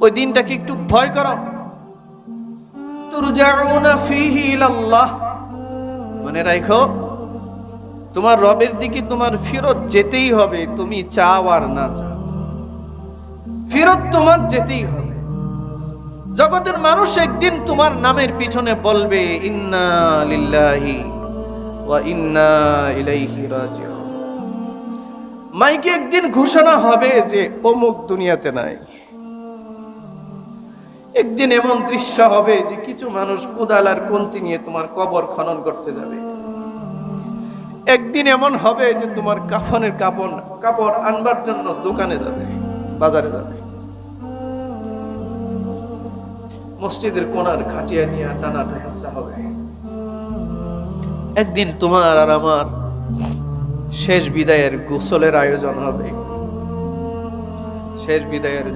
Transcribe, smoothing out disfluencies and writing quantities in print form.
ওই দিনটাকে একটু ভয় করো। তুরজাউনা ফীহি ইলাল্লাহ, মনে রাখো তোমার রবের দিকে তোমার ফিরত যেতেই হবে, তুমি চাও আর না চাও, ফিরত তোমার যেতেই হবে। জগতের মানুষ একদিন তোমার নামের পিছনে বলবে ইন্না লিল্লাহি ওয়া ইন্না ইলাইহি রাজিউন। মাইকে একদিন ঘোষণা হবে যে অমুক দুনিয়াতে নাই। একদিন এমন দৃশ্য হবে যে কিছু মানুষ কোদাল আর কন্তি নিয়ে তোমার কবর খনন করতে যাবে। একদিন এমন হবে যে তোমার কাফনের কাপড় আনবার জন্য দোকানে যাবে, বাজারে যাবে। মসজিদের কোণার খাটিয়া নিয়ে টানাটা হেসরা হবে। একদিন তোমার আর আমার শেষ বিদায়ের গোসলের আয়োজন হবে, শেষ বিদায়ের